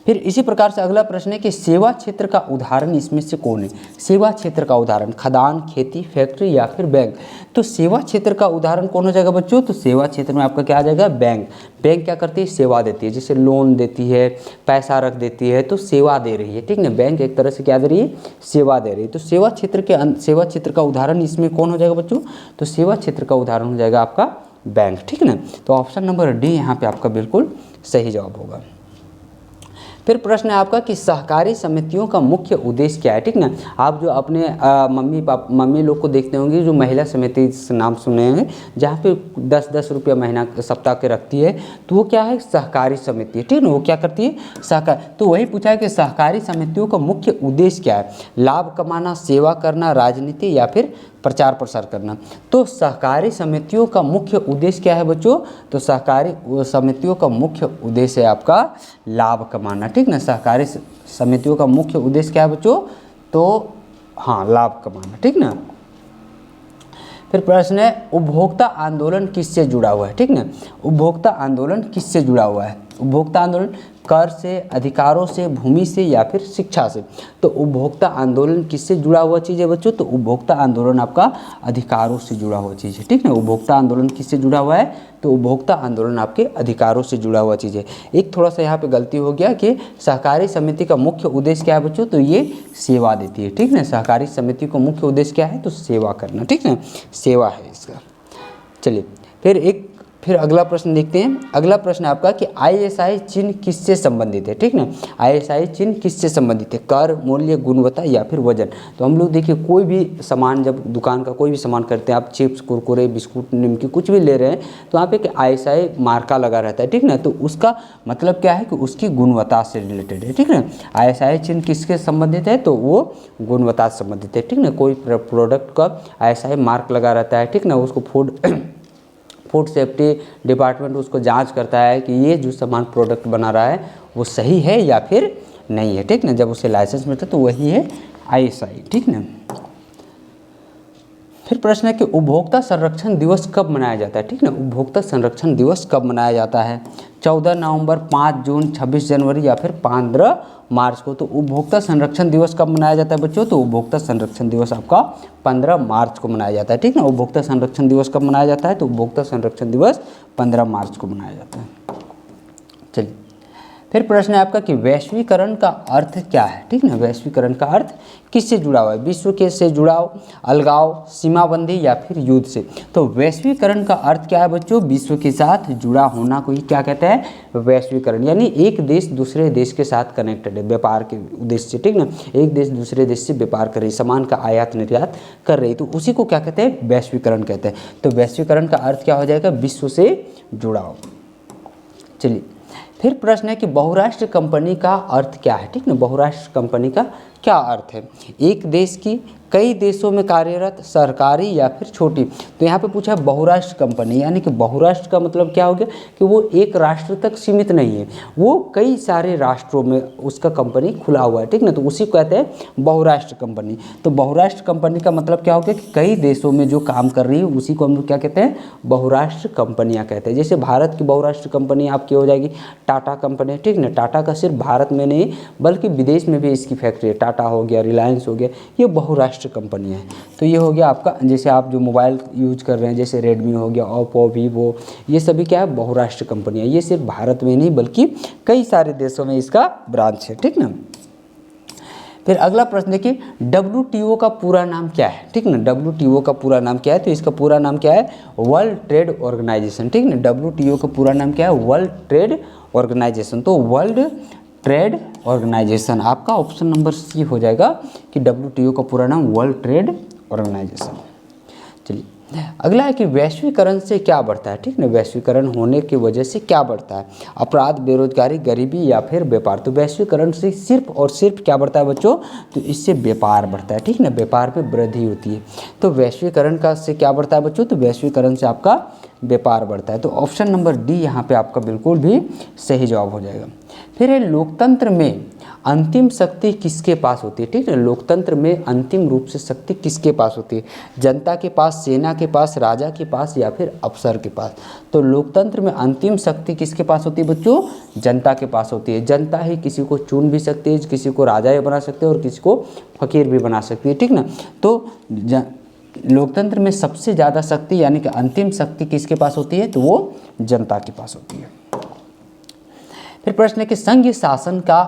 फिर इसी प्रकार से अगला प्रश्न है कि सेवा क्षेत्र का उदाहरण इसमें से कौन है। सेवा क्षेत्र का उदाहरण खदान, खेती, फैक्ट्री या फिर बैंक। तो सेवा क्षेत्र का उदाहरण कौन हो जाएगा बच्चों, तो सेवा क्षेत्र में आपका क्या आ जाएगा, बैंक। बैंक क्या करती है, सेवा देती है, जैसे लोन देती है, पैसा रख देती है, तो सेवा दे रही है, ठीक ना। बैंक एक तरह से क्या दे रही है, सेवा दे रही है। तो सेवा क्षेत्र का उदाहरण इसमें कौन हो जाएगा बच्चों, तो सेवा क्षेत्र का उदाहरण हो जाएगा आपका बैंक, ठीक ना। तो ऑप्शन नंबर डी यहाँ पे आपका बिल्कुल सही जवाब होगा। फिर प्रश्न है आपका कि सहकारी समितियों का मुख्य उद्देश्य क्या है, ठीक ना। आप जो अपने मम्मी लोग को देखते होंगे जो महिला समिति नाम सुने हैं, जहाँ पे 10-10 रुपया महीना सप्ताह के रखती है, तो वो क्या है, सहकारी समिति है, ठीक ना। वो क्या करती है, सहकार। तो वही पूछा है कि सहकारी समितियों का मुख्य उद्देश्य क्या है, लाभ कमाना, सेवा करना, राजनीति या फिर प्रचार प्रसार करना। तो सहकारी समितियों का मुख्य उद्देश्य क्या है बच्चों, तो सहकारी समितियों का मुख्य उद्देश्य है आपका लाभ कमाना, ठीक ना। सहकारी समितियों का मुख्य उद्देश्य क्या है बच्चों, तो हाँ, लाभ कमाना, ठीक ना। फिर प्रश्न है उपभोक्ता आंदोलन किससे जुड़ा हुआ है, ठीक ना। उपभोक्ता आंदोलन किससे जुड़ा हुआ है, उपभोक्ता आंदोलन कर से, अधिकारों से, भूमि से या फिर शिक्षा से। तो उपभोक्ता आंदोलन किससे जुड़ा हुआ चीज़ है बच्चों, तो उपभोक्ता आंदोलन आपका अधिकारों से जुड़ा हुआ चीज़ है, ठीक है। उपभोक्ता आंदोलन किससे जुड़ा हुआ है, तो उपभोक्ता आंदोलन आपके अधिकारों से जुड़ा हुआ चीज़ है। एक थोड़ा सा यहाँ पे गलती हो गया कि सहकारी समिति का मुख्य उद्देश्य क्या है बच्चों, तो ये सेवा देती है, ठीक ना। सहकारी समिति का मुख्य उद्देश्य क्या है, तो सेवा करना, ठीक ना, सेवा है इसका। चलिए फिर अगला प्रश्न देखते हैं। अगला प्रश्न आपका कि ISI चिन्ह किससे संबंधित है, ठीक ना। ISI चिन्ह किससे संबंधित है, कर, मूल्य, गुणवत्ता या फिर वजन। तो हम लोग देखिए कोई भी सामान, जब दुकान का कोई भी सामान करते हैं, आप चिप्स, कुरकुरे, बिस्कुट, निमकी कुछ भी ले रहे हैं, तो वहाँ पे एक ISI मार्का लगा रहता है, ठीक ना। तो उसका मतलब क्या है कि उसकी गुणवत्ता से रिलेटेड है, ठीक ना। ISI चिन्ह किसके संबंधित है, तो वो गुणवत्ता से संबंधित है, ठीक ना। कोई प्रोडक्ट का ISI मार्क लगा रहता है, ठीक ना, उसको फूड सेफ्टी डिपार्टमेंट उसको जांच करता है कि ये जो सामान प्रोडक्ट बना रहा है वो सही है या फिर नहीं है, ठीक ना। जब उसे लाइसेंस मिलता है तो वही है ISI, ठीक ना। फिर प्रश्न है कि उपभोक्ता संरक्षण दिवस कब मनाया जाता है, ठीक ना। उपभोक्ता संरक्षण दिवस कब मनाया जाता है, 14 नवंबर, 5 जून, 26 जनवरी या फिर 15 मार्च को। तो उपभोक्ता संरक्षण दिवस कब मनाया जाता है बच्चों, तो उपभोक्ता संरक्षण दिवस आपका 15 मार्च को मनाया जाता है, ठीक ना। उपभोक्ता संरक्षण दिवस कब मनाया जाता है, तो उपभोक्ता संरक्षण दिवस 15 मार्च को मनाया जाता है। चलिए फिर प्रश्न है आपका कि वैश्वीकरण का अर्थ क्या है, ठीक ना। वैश्वीकरण का अर्थ किससे जुड़ा हुआ है, विश्व के से जुड़ाव, अलगाव, सीमाबंदी या फिर युद्ध से। तो वैश्वीकरण का अर्थ क्या है बच्चों, विश्व के साथ जुड़ा होना को ही क्या कहते हैं, वैश्वीकरण। यानी एक देश दूसरे देश के साथ कनेक्टेड है व्यापार के उद्देश्य से, ठीक ना। एक देश दूसरे देश से व्यापार कर रही, सामान का आयात निर्यात कर रही, तो उसी को क्या कहते हैं, वैश्वीकरण कहते हैं। तो वैश्वीकरण का अर्थ क्या हो जाएगा, विश्व से जुड़ाव। चलिए फिर प्रश्न है कि बहुराष्ट्रीय कंपनी का अर्थ क्या है, ठीक ना। बहुराष्ट्रीय कंपनी का क्या अर्थ है, एक देश की कई देशों में कार्यरत, सरकारी या फिर छोटी। तो यहाँ पे पूछा है बहुराष्ट्र कंपनी, यानी कि बहुराष्ट्र का मतलब क्या हो गया कि वो एक राष्ट्र तक सीमित नहीं है, वो कई सारे राष्ट्रों में उसका कंपनी खुला हुआ है, ठीक ना, तो उसी को कहते हैं बहुराष्ट्र कंपनी। तो बहुराष्ट्र कंपनी का मतलब क्या हो गया कि कई देशों में जो काम कर रही है उसी को हम लोग क्या कहते हैं, बहुराष्ट्र कंपनियाँ कहते हैं। जैसे भारत की बहुराष्ट्र कंपनी आपकी हो जाएगी टाटा कंपनी, ठीक ना, टाटा का सिर्फ भारत में नहीं बल्कि विदेश में भी इसकी फैक्ट्री है, टाटा हो गया, रिलायंस हो गया, ये बहुराष्ट्र कंपनियाँ हैं। तो ये हो गया आपका, जैसे आप जो मोबाइल यूज कर रहे हैं जैसे रेडमी हो गया, ओप्पो, वीवो, ये सभी क्या है, बहुराष्ट्र कंपनियाँ। ये सिर्फ भारत में नहीं बल्कि कई सारे देशों में इसका ब्रांच है, ठीक ना। फिर अगला प्रश्न देखिए, WTO का पूरा नाम क्या है, ठीक ना, WTO का पूरा नाम क्या है, तो इसका पूरा नाम क्या है, वर्ल्ड ट्रेड ऑर्गेनाइजेशन, ठीक ना, WTO का पूरा नाम क्या है, वर्ल्ड ट्रेड ऑर्गेनाइजेशन। तो वर्ल्ड ट्रेड ऑर्गेनाइजेशन आपका ऑप्शन नंबर सी हो जाएगा कि WTO का पूरा नाम वर्ल्ड ट्रेड ऑर्गेनाइजेशन। चलिए अगला है कि वैश्वीकरण से क्या बढ़ता है, ठीक ना, वैश्वीकरण होने की वजह से क्या बढ़ता है, अपराध, बेरोजगारी, गरीबी या फिर व्यापार। तो वैश्वीकरण से सिर्फ और सिर्फ क्या बढ़ता है बच्चों, तो इससे व्यापार बढ़ता है, ठीक ना, व्यापार में वृद्धि होती है। तो वैश्वीकरण का से क्या बढ़ता है बच्चों, तो वैश्वीकरण से आपका व्यापार बढ़ता है। तो ऑप्शन नंबर डी यहाँ पे आपका बिल्कुल भी सही जवाब हो जाएगा। फिर है लोकतंत्र में अंतिम शक्ति किसके पास होती है, ठीक है, लोकतंत्र में अंतिम रूप से शक्ति किसके पास होती है, जनता के पास, सेना के पास, राजा के पास या फिर अफसर के पास। तो लोकतंत्र में अंतिम शक्ति किसके पास होती है बच्चों, जनता के पास होती है। जनता ही किसी को चुन भी सकती है, किसी को राजा बना सकते हैं और किसी को फकीर भी बना सकती है, ठीक ना। तो लोकतंत्र में सबसे ज़्यादा शक्ति यानी कि अंतिम शक्ति किसके पास होती है, तो वो जनता के पास होती है। फिर प्रश्न है कि संघीय शासन का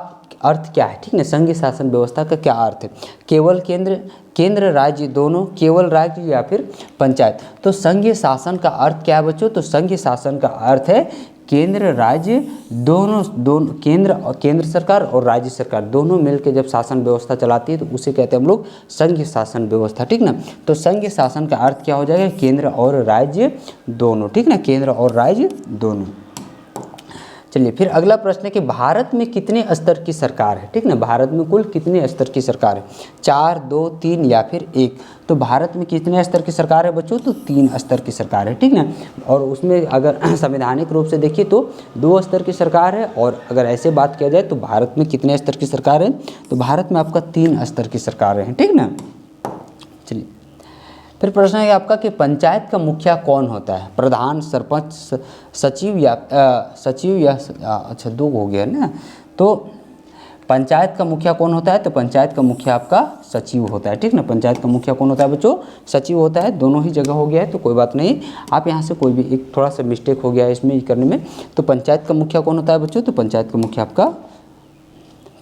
अर्थ क्या है, ठीक है, संघीय शासन व्यवस्था का क्या अर्थ है, केवल केंद्र राज्य दोनों, केवल राज्य या फिर पंचायत। तो संघीय शासन का अर्थ क्या है बच्चों, तो संघीय शासन का अर्थ है केंद्र राज्य दोनों केंद्र सरकार और राज्य सरकार दोनों मिलकर जब शासन व्यवस्था चलाती है तो उसे कहते हैं हम लोग संघीय शासन व्यवस्था, ठीक ना। तो संघीय शासन का अर्थ क्या हो जाएगा, केंद्र और राज्य दोनों, ठीक ना, केंद्र और राज्य दोनों। चलिए फिर अगला प्रश्न है कि भारत में कितने स्तर की सरकार है, ठीक ना, भारत में कुल कितने स्तर की सरकार है, 4, 2, 3 या फिर 1। तो भारत में कितने स्तर की सरकार है बच्चों, तो 3 स्तर की सरकार है, ठीक ना। और उसमें अगर संवैधानिक रूप से देखिए तो 2 स्तर की सरकार है, और अगर ऐसे बात किया जाए तो भारत में कितने स्तर की सरकार है, तो भारत में आपका 3 स्तर की सरकार है, ठीक ना। चलिए फिर प्रश्न है आपका कि पंचायत का मुखिया कौन होता है, प्रधान, सरपंच, सचिव या अच्छा 2 हो गया ना। तो पंचायत का मुखिया कौन होता है, तो पंचायत का मुखिया आपका सचिव होता है, ठीक ना। पंचायत का मुखिया कौन होता है बच्चों, सचिव होता है। दोनों ही जगह हो गया है तो कोई बात नहीं, आप यहाँ से कोई भी एक थोड़ा सा मिस्टेक हो गया है इसमें करने में। तो पंचायत का मुखिया कौन होता है बच्चों, तो पंचायत का मुखिया आपका,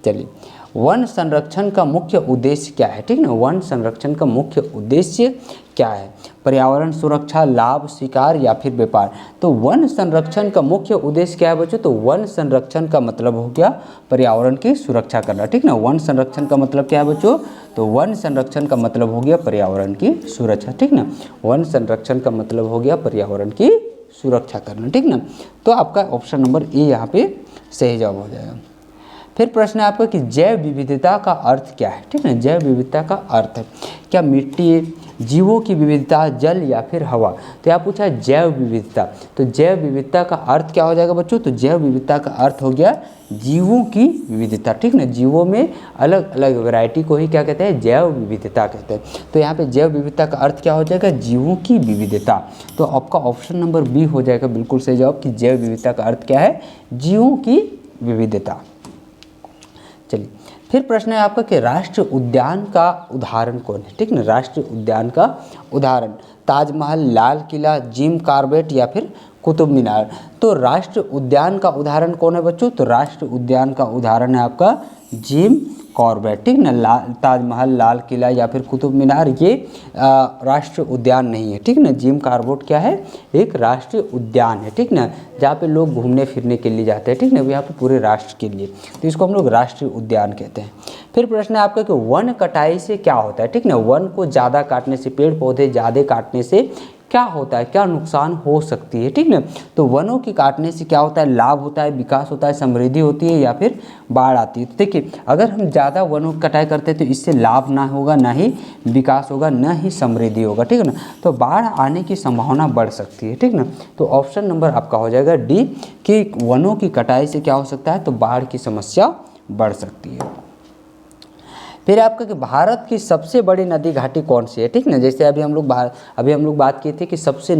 चलिए वन संरक्षण का मुख्य उद्देश्य क्या है, ठीक ना, वन संरक्षण का मुख्य उद्देश्य क्या है, पर्यावरण सुरक्षा, लाभ, शिकार या फिर व्यापार। तो वन संरक्षण का मुख्य उद्देश्य क्या है बच्चों, तो वन संरक्षण का मतलब हो गया पर्यावरण की सुरक्षा करना, ठीक ना। वन संरक्षण का मतलब क्या है बच्चों, तो वन संरक्षण का मतलब हो गया पर्यावरण की सुरक्षा, ठीक ना। वन संरक्षण का मतलब हो गया पर्यावरण की सुरक्षा करना, ठीक ना। तो आपका ऑप्शन नंबर ए यहाँ पे सही जवाब हो जाएगा। फिर प्रश्न है आपका कि जैव विविधता का अर्थ क्या है, ठीक है, जैव विविधता का अर्थ है क्या मिट्टी, जीवों की विविधता, जल या फिर हवा। तो यहाँ पूछा है जैव विविधता, तो जैव विविधता का अर्थ क्या हो जाएगा बच्चों, तो जैव विविधता का अर्थ हो गया जीवों की विविधता, ठीक ना। जीवों में अलग अलग वैरायटी को ही क्या कहते हैं, जैव विविधता कहते हैं। तो यहाँ पे जैव विविधता का अर्थ क्या हो जाएगा, जीवों की विविधता। तो आपका ऑप्शन नंबर बी हो जाएगा बिल्कुल सही जवाब कि जैव विविधता का अर्थ क्या है, जीवों की विविधता। चलिए फिर प्रश्न है आपका कि राष्ट्रीय उद्यान का उदाहरण कौन है, ठीक ना। राष्ट्रीय उद्यान का उदाहरण ताजमहल, लाल किला, जिम कॉर्बेट या फिर कुतुब मीनार। तो राष्ट्रीय उद्यान का उदाहरण कौन है बच्चों, तो राष्ट्रीय उद्यान का उदाहरण है आपका जिम कॉर्बेट, ठीक ना। ताजमहल, लाल किला या फिर कुतुब मीनार ये राष्ट्रीय उद्यान नहीं है, ठीक ना। जिम कॉर्बेट क्या है, एक राष्ट्रीय उद्यान है, ठीक ना, जहाँ पे लोग घूमने फिरने के लिए जाते हैं, ठीक ना, यहाँ पे पूरे राष्ट्र के लिए, तो इसको हम लोग राष्ट्रीय उद्यान कहते हैं। फिर प्रश्न है आपका कि वन कटाई से क्या होता है, ठीक ना। वन को ज़्यादा काटने से, पेड़ पौधे ज़्यादा काटने से क्या होता है, क्या नुकसान हो सकती है, ठीक ना। तो वनों की काटने से क्या होता है, लाभ होता है, विकास होता है, समृद्धि होती है या फिर बाढ़ आती है। तो देखिए अगर हम ज़्यादा वनों की कटाई करते हैं तो इससे लाभ ना होगा, ना ही विकास होगा, ना ही समृद्धि होगा, ठीक है ना। तो बाढ़ आने की संभावना बढ़ सकती है, ठीक ना। तो ऑप्शन नंबर आपका हो जाएगा डी कि वनों की कटाई से क्या हो सकता है, तो बाढ़ की समस्या बढ़ सकती है। फिर आपका कि भारत की सबसे बड़ी नदी घाटी कौन सी है, ठीक ना। जैसे अभी हम लोग बात किए थे कि सबसे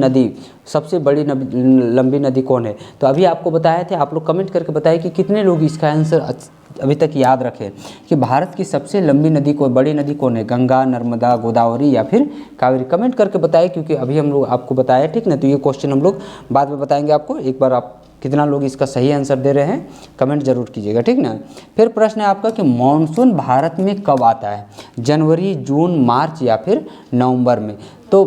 बड़ी लंबी नदी कौन है। तो अभी आपको बताए थे, आप लोग कमेंट करके बताइए कि कितने लोग इसका आंसर अभी तक याद रखें कि भारत की सबसे लंबी नदी बड़ी नदी कौन है, गंगा, नर्मदा, गोदावरी या फिर कावेरी। कमेंट करके बताइए क्योंकि अभी हम लोग आपको बताया, ठीक ना। तो ये क्वेश्चन हम लोग बाद में बताएंगे आपको। एक बार आप कितना लोग इसका सही आंसर दे रहे हैं कमेंट जरूर कीजिएगा, ठीक ना। फिर प्रश्न है आपका कि मानसून भारत में कब आता है, जनवरी, जून, मार्च या फिर नवंबर में। तो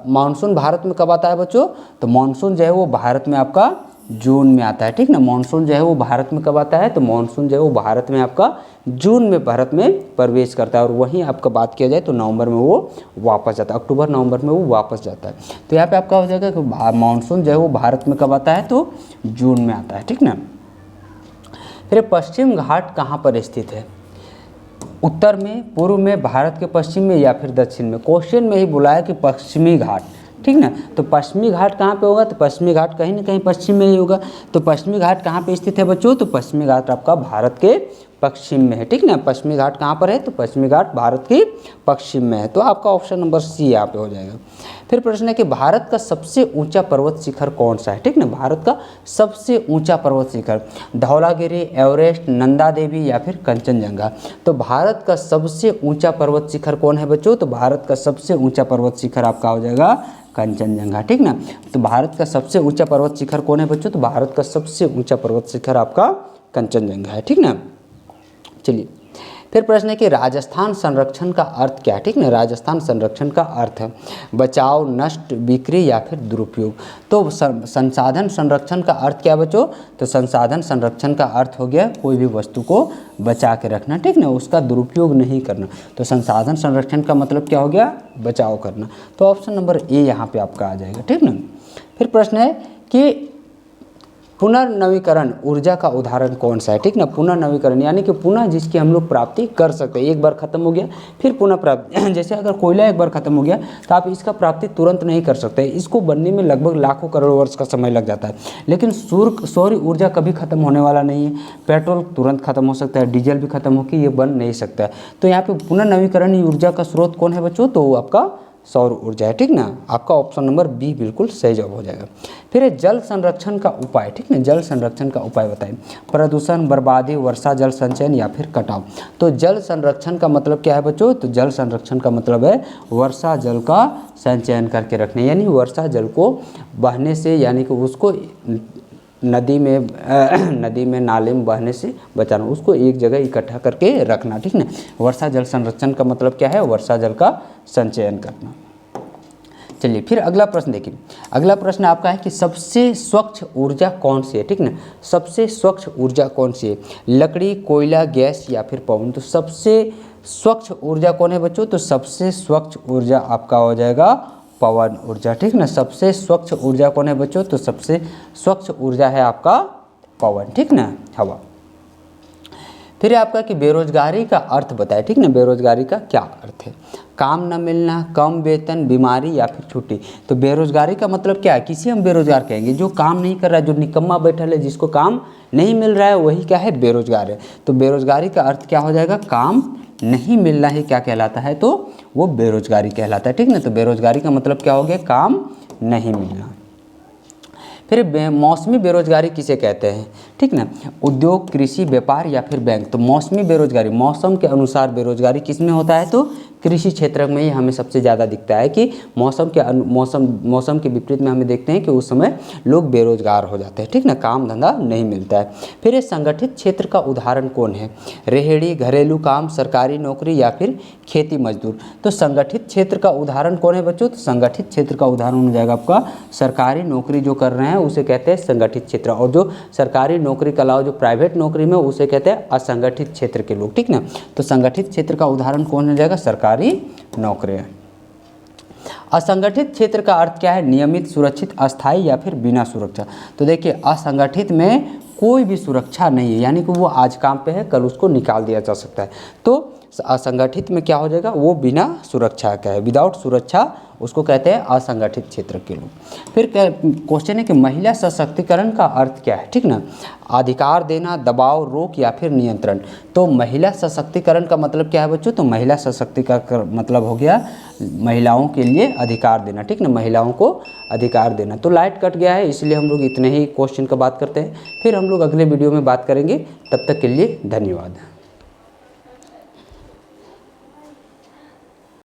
मानसून भारत में कब आता है बच्चों, तो मानसून जो है वो भारत में आपका जून में आता है, ठीक ना। मानसून जो है वो भारत में कब आता है, तो मानसून जो है वो भारत में आपका जून में भारत में प्रवेश करता है और वहीं आपका बात किया जाए तो नवंबर में वो वापस जाता है, अक्टूबर नवंबर में वो वापस जाता है। तो यहाँ पे आपका हो जाएगा कि मानसून जो है वो भारत में कब आता है, तो जून में आता है, ठीक ना। फिर पश्चिम घाट कहाँ पर स्थित है, उत्तर में, पूर्व में, भारत के पश्चिम में या फिर दक्षिण में। क्वेश्चन में ही बुलाया कि पश्चिमी घाट, ठीक ना। तो पश्चिमी घाट कहाँ पे होगा, तो पश्चिमी घाट कहीं ना कहीं पश्चिम में ही होगा। तो पश्चिमी घाट कहाँ पे स्थित है बच्चों, तो पश्चिमी घाट आपका भारत के पश्चिम में है, ठीक ना। पश्चिमी घाट कहाँ पर है, तो पश्चिमी घाट भारत के पश्चिम में है। तो आपका ऑप्शन नंबर सी यहाँ पे हो जाएगा। फिर प्रश्न है कि भारत का सबसे ऊंचा पर्वत शिखर कौन सा है, ठीक ना। भारत का सबसे ऊंचा पर्वत शिखर, धौलागिरी, एवरेस्ट, नंदा देवी या फिर कंचनजंगा। तो भारत का सबसे ऊंचा पर्वत शिखर कौन है बच्चों, तो भारत का सबसे ऊंचा पर्वत शिखर आपका हो जाएगा कंचनजंगा, ठीक ना। तो भारत का सबसे ऊंचा पर्वत शिखर कौन है बच्चों, तो भारत का सबसे ऊंचा पर्वत शिखर आपका कंचनजंगा है, ठीक ना। चलिए फिर प्रश्न है कि राजस्थान संरक्षण का अर्थ क्या है, ठीक ना। राजस्थान संरक्षण का अर्थ है बचाव, नष्ट, बिक्री या फिर दुरुपयोग। तो संसाधन संरक्षण का अर्थ क्या है बच्चों, तो संसाधन संरक्षण का अर्थ हो गया कोई भी वस्तु को बचा के रखना, ठीक ना, उसका दुरुपयोग नहीं करना। तो संसाधन संरक्षण का मतलब क्या हो गया, बचाव करना। तो ऑप्शन नंबर ए यहाँ पे आपका आ जाएगा, ठीक ना। फिर प्रश्न है कि पुनर्नवीकरण ऊर्जा का उदाहरण कौन सा है, ठीक ना। पुनर्नवीकरण यानी कि पुनः जिसकी हम लोग प्राप्ति कर सकते हैं, एक बार खत्म हो गया फिर पुनः प्राप्ति। जैसे अगर कोयला एक बार खत्म हो गया तो आप इसका प्राप्ति तुरंत नहीं कर सकते, इसको बनने में लगभग लाखों करोड़ वर्ष का समय लग जाता है। लेकिन सौर ऊर्जा कभी खत्म होने वाला नहीं है, पेट्रोल तुरंत खत्म हो सकता है, डीजल भी खत्म होकर ये बन नहीं सकता है। तो यहाँ पे पुनर्नवीकरण ऊर्जा का स्रोत कौन है बच्चों, तो आपका सौर ऊर्जा है, ठीक ना। आपका ऑप्शन नंबर बी बिल्कुल सही जवाब हो जाएगा। फिर जल संरक्षण का उपाय, ठीक ना, जल संरक्षण का उपाय बताएं। प्रदूषण, बर्बादी, वर्षा जल संचयन या फिर कटाव। तो जल संरक्षण का मतलब क्या है बच्चों, तो जल संरक्षण का मतलब है वर्षा जल का संचयन करके रखने, यानी वर्षा जल को बहने से, यानी कि उसको नदी में नाले में बहने से बचाना, उसको एक जगह इकट्ठा करके रखना, ठीक ना। वर्षा जल संरक्षण का मतलब क्या है, वर्षा जल का संचयन करना। चलिए फिर अगला प्रश्न देखिए। अगला प्रश्न आपका है कि सबसे स्वच्छ ऊर्जा कौन सी है, ठीक ना। सबसे स्वच्छ ऊर्जा कौन सी है, लकड़ी, कोयला, गैस या फिर पवन। तो सबसे स्वच्छ ऊर्जा कौन है बच्चों, तो सबसे स्वच्छ ऊर्जा आपका हो जाएगा पवन ऊर्जा, ठीक ना। सबसे स्वच्छ ऊर्जा कौन है बच्चों, तो सबसे स्वच्छ ऊर्जा है आपका पवन, ठीक ना, हवा। फिर आपका कि बेरोजगारी का अर्थ बताए, ठीक ना। बेरोजगारी का क्या अर्थ है, काम न मिलना, कम वेतन, बीमारी या फिर छुट्टी। तो बेरोजगारी का मतलब क्या है, किसी हम बेरोजगार कहेंगे जो काम नहीं कर रहा है, जो निकम्मा बैठल है, जिसको काम नहीं मिल रहा है, वही क्या है, बेरोजगार है। तो बेरोजगारी का अर्थ क्या हो जाएगा, काम नहीं मिलना ही क्या कहलाता है, तो वो बेरोजगारी कहलाता है, ठीक ना। तो बेरोजगारी का मतलब क्या हो गया, काम नहीं मिलना। फिर मौसमी बेरोजगारी किसे कहते हैं, ठीक ना। उद्योग, कृषि, व्यापार या फिर बैंक। तो मौसमी बेरोजगारी, मौसम के अनुसार बेरोजगारी किस में होता है, तो कृषि क्षेत्र में ही हमें सबसे ज़्यादा दिखता है कि मौसम के विपरीत में हमें देखते हैं कि उस समय लोग बेरोजगार हो जाते हैं, ठीक ना, काम धंधा नहीं मिलता है। फिर ये संगठित क्षेत्र का उदाहरण कौन है, रेहड़ी, घरेलू काम, सरकारी नौकरी या फिर खेती मजदूर। तो संगठित क्षेत्र का उदाहरण कौन है बच्चों, तो संगठित क्षेत्र का उदाहरण हो जाएगा आपका सरकारी नौकरी जो कर रहे हैं उसे कहते हैं संगठित क्षेत्र, और जो सरकारी नौकरी के अलावा जो प्राइवेट नौकरी में उसे कहते हैं असंगठित क्षेत्र के लोग, ठीक ना। तो संगठित क्षेत्र का उदाहरण कौन हो जाएगा, सरकारी नौकरियां। असंगठित क्षेत्र का अर्थ क्या है? नियमित, सुरक्षित, अस्थायी या फिर बिना सुरक्षा। तो देखिए असंगठित में कोई भी सुरक्षा नहीं है, यानी कि वो आज काम पे है, कल उसको निकाल दिया जा सकता है। तो असंगठित में क्या हो जाएगा? वो बिना सुरक्षा का है, विदाउट सुरक्षा उसको कहते हैं असंगठित क्षेत्र के लोग। फिर क्वेश्चन है कि महिला सशक्तिकरण का अर्थ क्या है? ठीक ना, अधिकार देना, दबाव, रोक या फिर नियंत्रण। तो महिला सशक्तिकरण का मतलब क्या है बच्चों? तो महिला सशक्तिकरण का मतलब हो गया महिलाओं के लिए अधिकार देना, ठीक ना, महिलाओं को अधिकार देना। तो लाइट कट गया है, इसलिए हम लोग इतने ही क्वेश्चन का बात करते हैं, फिर हम लोग अगले वीडियो में बात करेंगे। तब तक के लिए धन्यवाद।